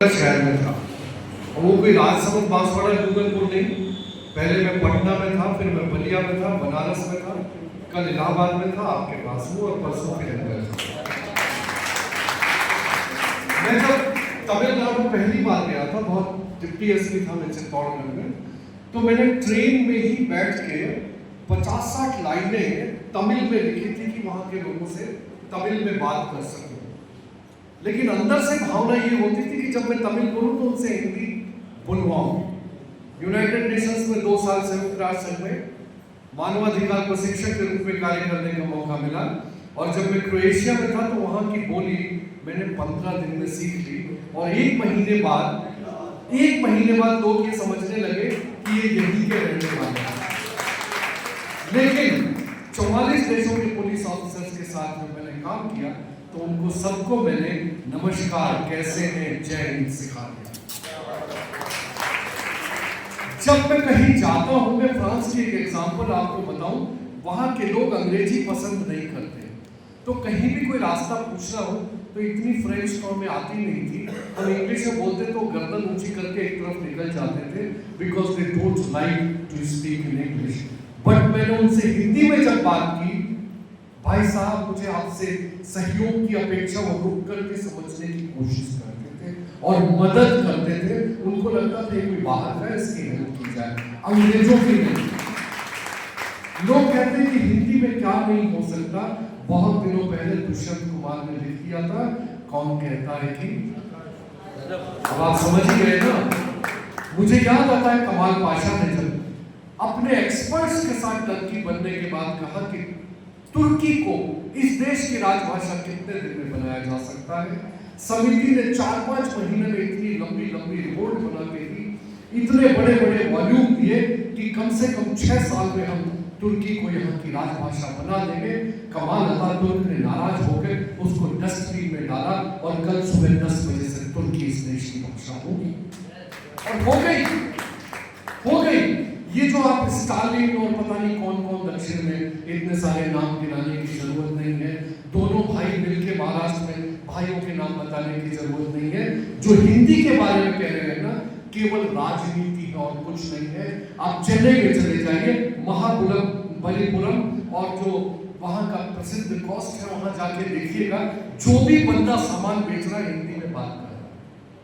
शहर में था और वो कोई राजसमंद बांसवाड़ा डूंगरपुर नहीं। पहले मैं पटना में था, फिर मैं बलिया में था, बनारस में था, कल इलाहाबाद में था, आपके पास हूँ और परसों फिर अंदर था। मैं जब तमिलनाडु पहली बार गया था, बहुत टीएसपी था मैं चित्तौड़गढ़ में, तो मैंने ट्रेन में ही बैठ के 50-60 लाइनें तमिल में लिखी थी कि वहाँ के लोगों से तमिल में बात कर सकूं। लेकिन अंदर से भावना ये होती थी कि जब मैं तमिल बोलूं तो उनसे हिंदी बुलवाऊं। यूनाइटेड नेशंस में 2 साल संयुक्त राष्ट्र संघ में मानवाधिकार प्रशिक्षक के रूप में कार्य करने का मौका मिला और जब मैं क्रोएशिया में था तो वहाँ की बोली मैंने 15 दिन में सीख ली और एक महीने बाद लोग ये समझने लगे कि ये यहीं के रहने वाले हैं। लेकिन 44 देशों के पुलिस ऑफिसर्स के साथ जब मैंने काम किया तो उनको सबको मैंने नमस्कार कैसे हैं जय हिंद सिखा दिया। जब मैं कहीं जाता हूं, मैं फ्रांस की एक एग्जांपल आपको बताऊं, वहां के लोग अंग्रेजी पसंद नहीं करते, तो कहीं भी कोई रास्ता पूछना हो तो इतनी फ्रेंच तो हमें आती नहीं थी, हम इंग्लिश में बोलते तो गर्दन ऊंची करके एक तरफ निकल जाते थे because they don't like to speak in English. But मैंने उनसे हिंदी में जब बात की, भाई साहब मुझे आपसे सहयोग की अपेक्षा, वो रुक करके समझने की कोशिश करते थे और मदद करते थे। उनको लगता था कोई बाहर है, इसकी हेल्प की जाए, अंग्रेजों की नहीं। लोग कहते हैं कि हिंदी में क्या नहीं हो सकता। बहुत दिनों पहले दुष्यंत कुमार ने लिख दिया था, कौन कहता है कि, अब आप समझ ही गए ना। मुझे याद आता है कमाल पाशा ने जब अपने एक्सपर्ट्स के साथ टर्की बनने के बाद कहा कि तुर्की को इस देश की राजभाषा कितने दिन में बनाया जा सकता है। समिति ने 4-5 महीने में इतनी लंबी रिपोर्ट बना के दी, इतने बड़े वॉल्यूम दिए कि कम से कम 6 साल में हम तुर्की को यहाँ की राजभाषा बना देंगे। कमाल अतातुर्क ने नाराज होकर उसको डस्टबिन में डाला और कल सुबह 10 बजे से तुर्की इस देश की भाषा होगी और हो गई। ये जो आप स्टालिन और पता नहीं कौन दक्षिण में इतने सारे नाम गिनाने की जरूरत नहीं है। दोनों भाई मिलके महाराष्ट्र में भाइयों के नाम बताने की जरूरत नहीं है। जो हिंदी के बारे में कह रहे हैं ना, केवल राजनीति है और कुछ नहीं है। आप चेन्नई में चले जाइए, महाबलीपुरम और जो वहाँ का प्रसिद्ध कॉस्ट है, वहाँ जाके देखिएगा, जो भी बंदा सामान बेच रहा है हिंदी में बात कर रहा है।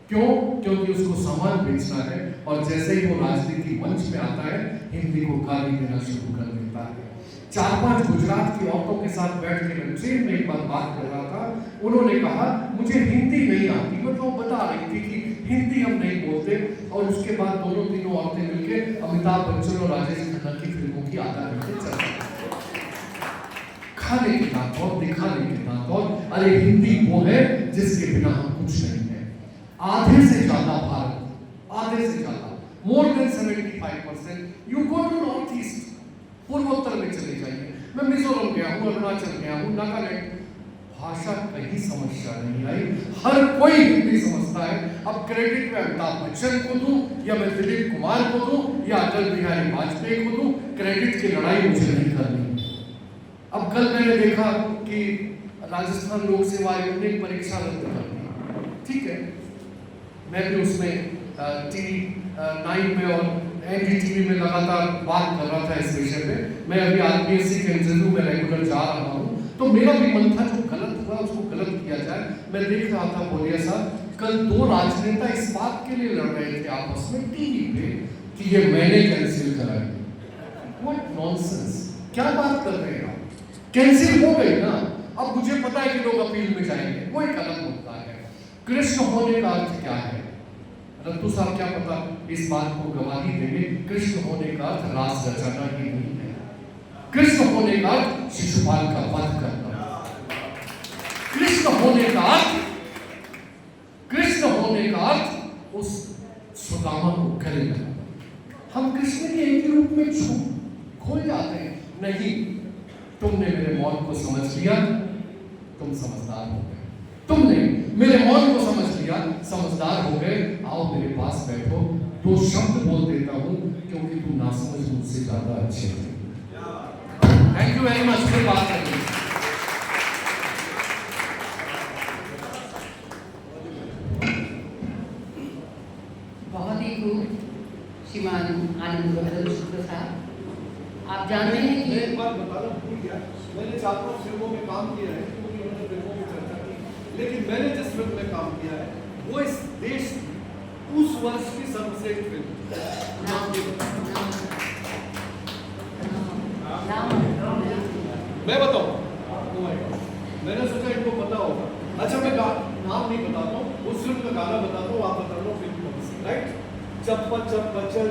क्यों? क्योंकि उसको सामान बेचना है और जैसे ही वो राजनीति मंच में आता है हिंदी को गाली देना शुरू कर देता है। 4-5 गुजरात की औरतों के साथ बैठ के मैं ट्रेन में एक बार बात कर रहा था, उन्होंने कहा मुझे हिंदी नहीं आती, मतलब वो बता रही थी कि हिंदी हम नहीं बोलते। और उसके बाद दोनों तीनों औरतें मिलके अमिताभ बच्चन और राजेश खन्ना की फिल्मों की आधा घंटे चल खाने के दांत और दिखाने के दांत और अरे हिंदी वो है जिसके बिना हम कुछ नहीं है। आधे से ज्यादा भारत, आधे से ज्यादा, more than 75%। You go to north east, पूर्वोत्तर में चले जाइए। मैं मिजोरम गया हूँ, अरुणाचल गया हूँ, नागालैंड, भाषा कहीं समस्या नहीं आई, हर कोई हिंदी समझता है। अब क्रेडिट मैं अमिताभ बच्चन को दूं या मैं दिलीप कुमार को दूं या अटल बिहारी वाजपेयी को दूं, क्रेडिट की लड़ाई मुझे नहीं करनी। अब कल मैंने देखा कि राजस्थान लोक सेवा आयोग ने परीक्षा रद्द कर दी, ठीक है, मैं भी उसमें TV9 में और NDTV में लगातार बात कर रहा था इस विषय पे। मैं अभी RPSC के इंटरव्यू में रेगुलर जा रहा हूँ, तो मेरा भी मन था जो गलत हुआ उसको गलत किया जाए। मैं देख रहा था बोलिया साहब, कल 2 राजनेता इस बात के लिए लड़ रहे थे आपस में टीवी पे कि ये मैंने कैंसिल कराई। व्हाट नॉनसेंस, क्या बात कर रहे हैं आप? कैंसिल हो गई ना, अब मुझे पता है कि लोग अपील में जाएंगे, वो एक अलग मुद्दा है। कृष्ण होने का अर्थ क्या है? रत्तू साहब क्या पता इस बात को गवाही देंगे। कृष्ण होने का अर्थ रास रचाना ही नहीं है। कृष्ण होने का अर्थ शिशुपाल का वध करना। कृष्ण होने का अर्थ उस सुदामा को गले लगाना। हम कृष्ण के एक रूप में खो जाते हैं। नहीं, तुमने मेरे मौत को समझ लिया, तुम समझदार हो गए। तुमने मेरे मौत को समझ लिया, समझदार हो गए, आओ मेरे पास बैठो, 2 शब्द बोल देता हूं क्योंकि तू नासमझ मुझसे ज्यादा अच्छे थे। Thank you very much. फिर बात करेंगे। खूब श्रीमान आनंद बहादुर शुक्ल साहब, आप जानते हैं कि मैं एक बात बताना भूल गया, मैंने 4-5 फिल्मों में काम किया है क्योंकि मैंने फिल्मों में चर्चा की, लेकिन मैंने जिस फिल्म में काम किया है वो इस देश की उस वर्ष की सर्वश्रेष्ठ फिल्म नाम भी मैं बताऊँ, मैंने सोचा इनको पता होगा। अच्छा मैं नाम नहीं बताता हूँ, उस फिल्म का गाना बताता हूँ, आप बता दो फिल्म कौन सी, राइट? चप्पा चप्पा चल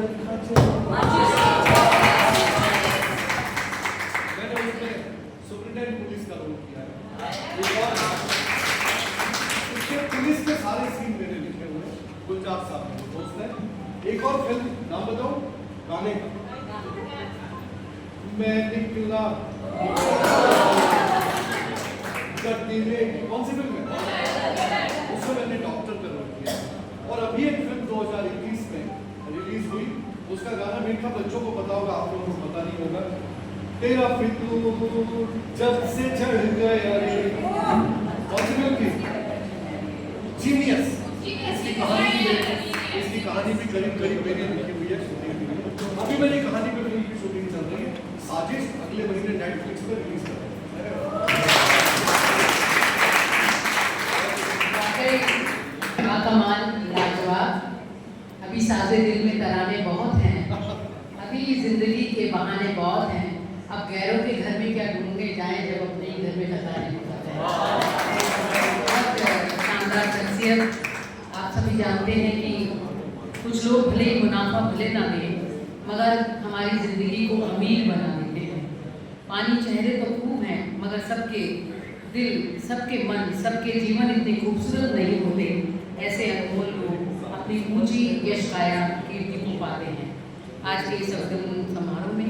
मैंने उसमें सुपरिटेंडेंट पुलिस का रोल किया है। उसके पुलिस के सारे सीन मैंने लिखे हुए हैं, गुलजार साहब मेरे दोस्त हैं। एक और फिल्म नाम बताऊं गाने का, मैं निकला कौन सी फिल्म है? उसमें मैंने डॉक्टर का रोल किया और अभी एक फिल्म 2021 में रिलीज हुई, उसका गाना मीठा बच्चों को पता होगा, आप लोगों को पता नहीं होगा। तेरा फितूर जब से चढ़ गया रे, कौन सी फिल्म थी? जीनियस। इसकी कहानी भी करीब मैंने लिखी हुई है, शूटिंग की हुई है। अभी मेरी कहानी पे फिल्म की शूटिंग चल रही है, साजिश अगले महीने नेटफ्लिक्स पर रिलीज कर रहे हैं। कमाल लाजवाब, अभी साजे दिल में तराने बहुत हैं, अभी जिंदगी के बहाने बहुत हैं, अब गैरों के घर में क्या ढूंढने जाएं जब अपने ही घर में खतराने होते हैं। बहुत शानदार शख्सियत। आप सभी जानते हैं कि कुछ लोग भले ही मुनाफा भले ना दें मगर हमारी ज़िंदगी को अमीर बना देते हैं। पानी चेहरे तो खूब हैं मगर सबके दिल, सबके मन, सबके जीवन इतने खूबसूरत नहीं होते। ऐसे अनमोल लोग अपनी ऊंची यश काया कीर्ति को पाते हैं। आज के इस अवसर समारोह में